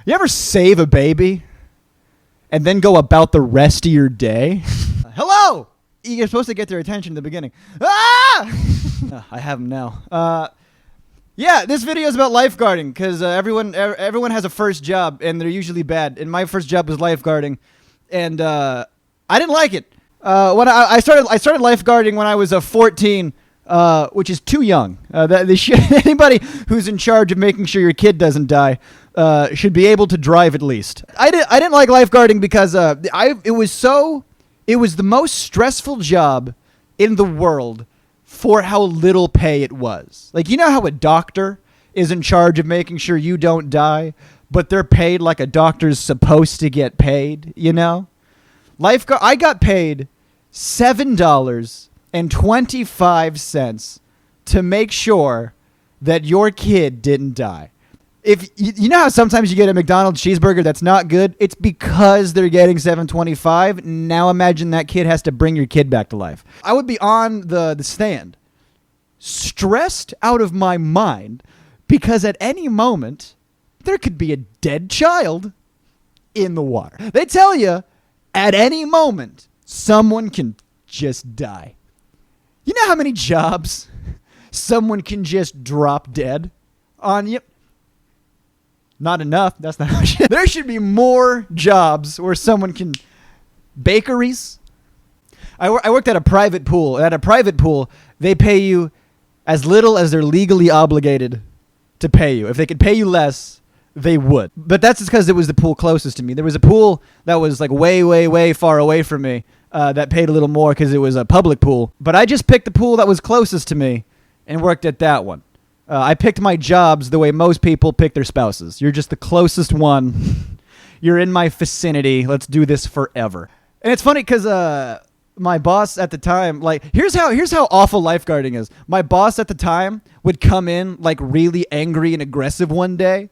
You ever save a baby and then go about the rest of your day? Hello! You're supposed to get their attention in the beginning. Ah! I have them now. Yeah, this video is about lifeguarding because everyone has a first job and they're usually bad. And my first job was lifeguarding, and I didn't like it. When I started lifeguarding when I was 14, which is too young. Anybody who's in charge of making sure your kid doesn't die should be able to drive at least. I didn't like lifeguarding because it was the most stressful job in the world for how little pay it was. Like, you know how a doctor is in charge of making sure you don't die, but they're paid like a doctor's supposed to get paid, you know? I got paid $7.25 to make sure that your kid didn't die. If you know how sometimes you get a McDonald's cheeseburger that's not good, it's because they're getting $7.25. Now imagine that kid has to bring your kid back to life. I would be on the stand, stressed out of my mind, because at any moment there could be a dead child in the water. They tell you at any moment someone can just die. You know how many jobs someone can just drop dead on you? Not enough. That's not how shit. There should be more jobs where someone can... Bakeries. I worked at a private pool. At a private pool, they pay you as little as they're legally obligated to pay you. If they could pay you less, they would. But that's just because it was the pool closest to me. There was a pool that was like way, way, way far away from me that paid a little more because it was a public pool. But I just picked the pool that was closest to me and worked at that one. I picked my jobs the way most people pick their spouses. You're just the closest one. You're in my vicinity. Let's do this forever. And it's funny because my boss at the time, like, here's how awful lifeguarding is. My boss at the time would come in like really angry and aggressive one day.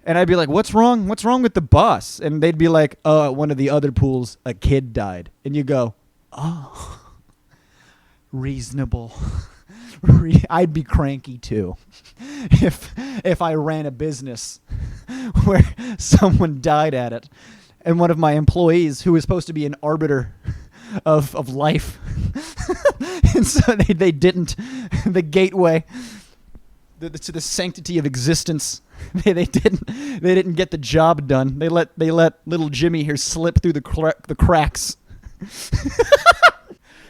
And I'd be like, what's wrong? What's wrong with the boss? And they'd be like, at one of the other pools, a kid died. And you go, oh, reasonable. I'd be cranky too if I ran a business where someone died at it and one of my employees, who was supposed to be an arbiter of life, and so they didn't. The gateway to the sanctity of existence, they didn't get the job done. They let little Jimmy here slip through the cracks.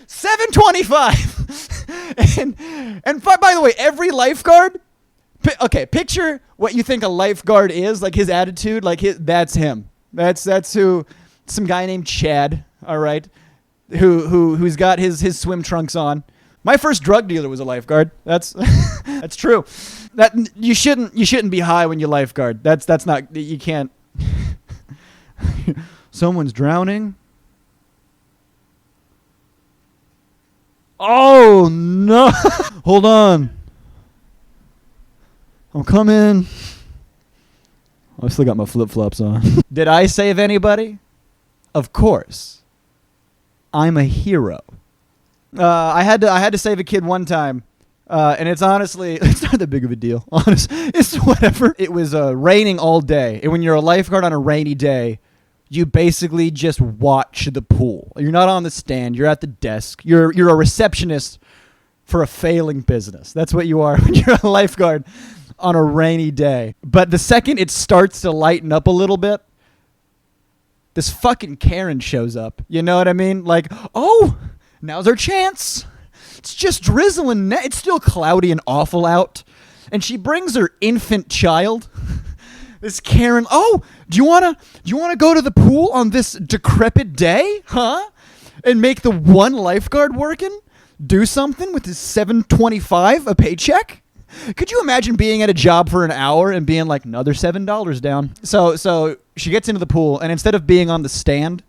$7.25. And by the way, every lifeguard, picture what you think a lifeguard is, like his attitude, like that's him. That's who, some guy named Chad, all right, who's got his swim trunks on. My first drug dealer was a lifeguard. That's that's true. That you shouldn't be high when you lifeguard. That's not, you can't. Someone's drowning. Oh, no. Hold on. I'm coming. I still got my flip-flops on. Did I save anybody? Of course. I'm a hero. I had to save a kid one time. And it's honestly, it's not that big of a deal. It's whatever. It was raining all day. And when you're a lifeguard on a rainy day, you basically just watch the pool. You're not on the stand. You're at the desk. You're a receptionist for a failing business. That's what you are when you're a lifeguard on a rainy day. But the second it starts to lighten up a little bit, this fucking Karen shows up. You know what I mean? Like, oh, now's our chance. It's just drizzling. It's still cloudy and awful out. And she brings her infant child. This Karen, oh, do you wanna go to the pool on this decrepit day, huh? And make the one lifeguard working do something with his $7.25 a paycheck? Could you imagine being at a job for an hour and being like, another $7 down? So she gets into the pool, and instead of being on the stand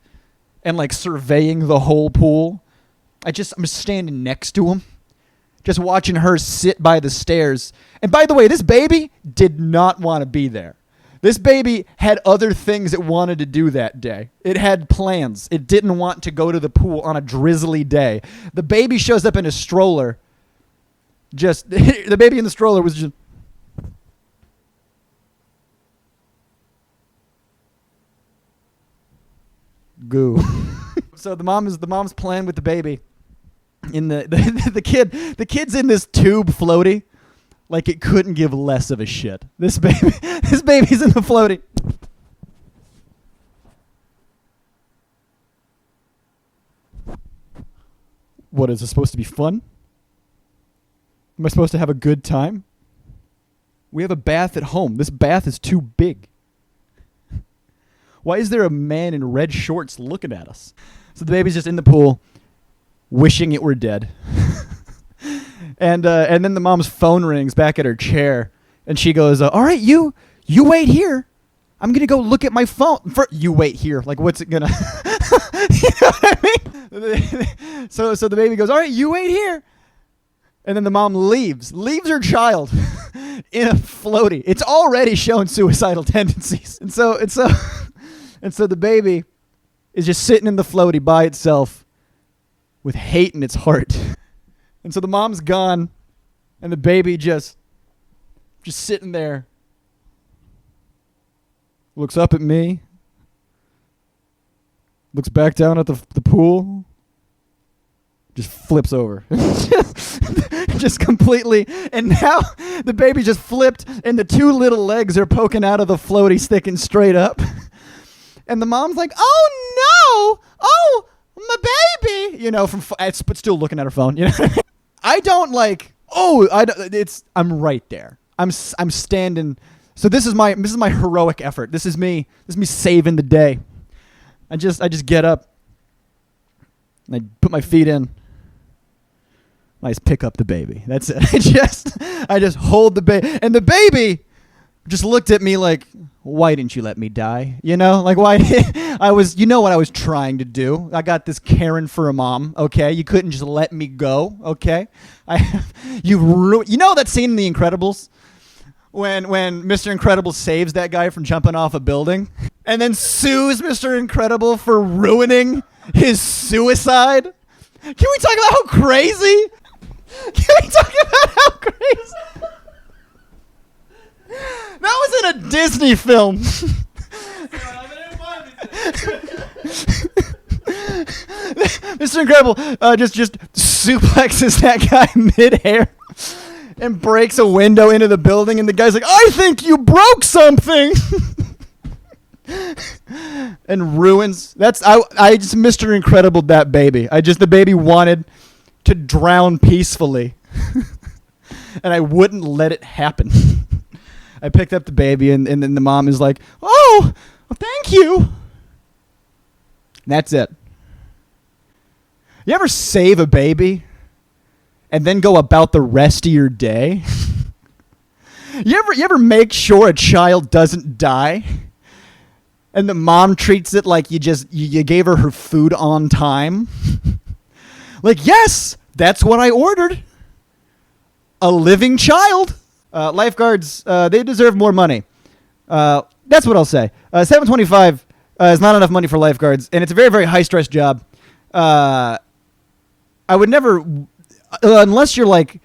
and like surveying the whole pool, I'm just standing next to him, just watching her sit by the stairs. And by the way, this baby did not want to be there. This baby had other things it wanted to do that day. It had plans. It didn't want to go to the pool on a drizzly day. The baby shows up in a stroller. The baby in the stroller was just... goo. So the mom's playing with the baby. In the kid's in this tube floaty, like it couldn't give less of a shit. This baby's in the floaty. What is this supposed to be fun? Am I supposed to have a good time? We have a bath at home. This bath is too big. Why is there a man in red shorts looking at us? So the baby's just in the pool, wishing it were dead. and then the mom's phone rings back at her chair, and she goes, all right, you wait here. I'm going to go look at my phone. You wait here. Like, what's it going to... You know what I mean? So the baby goes, all right, you wait here. And then the mom leaves her child in a floaty. It's already shown suicidal tendencies. And so the baby is just sitting in the floaty by itself with hate in its heart. And so the mom's gone, and the baby just sitting there, looks up at me, looks back down at the pool, just flips over. Just completely. And now the baby just flipped, and the two little legs are poking out of the floaty, sticking straight up. And the mom's like, oh, no. Oh, my baby. You know, but still looking at her phone. You know, I don't like, I'm right there. I'm standing. So this is my heroic effort. This is me saving the day. I just get up, and I put my feet in. I just pick up the baby. That's it. I just hold the baby, and the baby just looked at me like, why didn't you let me die? You know, like why? You know what I was trying to do. I got this Karen for a mom. Okay, you couldn't just let me go. Okay, you know that scene in The Incredibles when Mr. Incredible saves that guy from jumping off a building, and then sues Mr. Incredible for ruining his suicide. Can we talk about how crazy? Can we talk about how crazy? That was in a Disney film. Mr. Incredible just suplexes that guy midair and breaks a window into the building, and the guy's like, I think you broke something. And ruins. I just Mr. Incredible that baby. The baby wanted to drown peacefully. And I wouldn't let it happen. I picked up the baby, and then the mom is like, oh, well, thank you. That's it. You ever save a baby and then go about the rest of your day? You ever make sure a child doesn't die? And the mom treats it like you gave her food on time? Like, yes, that's what I ordered. A living child. Lifeguards, they deserve more money. That's what I'll say. $7.25 is not enough money for lifeguards, and it's a very, very high-stress job. I would never, unless you're like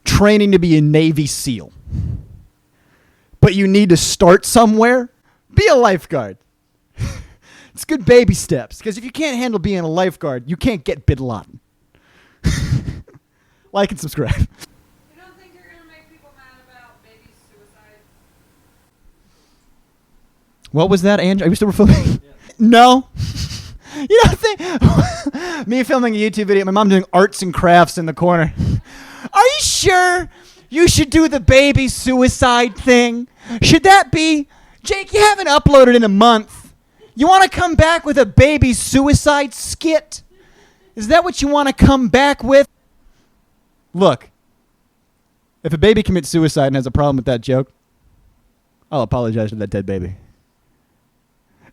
training to be a Navy SEAL, but you need to start somewhere, be a lifeguard. It's good baby steps, because if you can't handle being a lifeguard, you can't get Bin Laden. Like and subscribe. You don't think you're going to make people mad about baby suicide? What was that, Andrew? Are you still filming? Yeah. No. You don't think... Me filming a YouTube video, my mom doing arts and crafts in the corner. Are you sure you should do the baby suicide thing? Should that be... Jake, you haven't uploaded in a month. You want to come back with a baby suicide skit? Is that what you want to come back with? Look, if a baby commits suicide and has a problem with that joke, I'll apologize to that dead baby.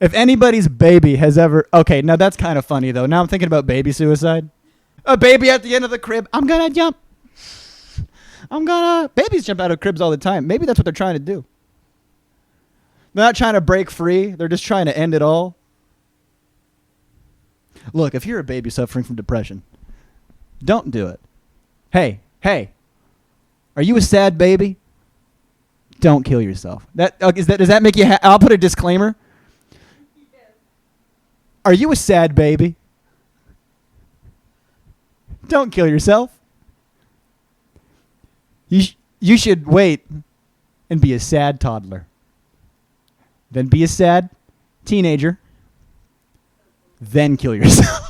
If anybody's baby has ever... Okay, now that's kind of funny, though. Now I'm thinking about baby suicide. A baby at the end of the crib. I'm going to jump. Babies jump out of cribs all the time. Maybe that's what they're trying to do. They're not trying to break free. They're just trying to end it all. Look, if you're a baby suffering from depression, don't do it. Hey, are you a sad baby? Don't kill yourself. Does that make you... I'll put a disclaimer. Are you a sad baby? Don't kill yourself. You should wait and be a sad toddler. Then be a sad teenager. Then kill yourself.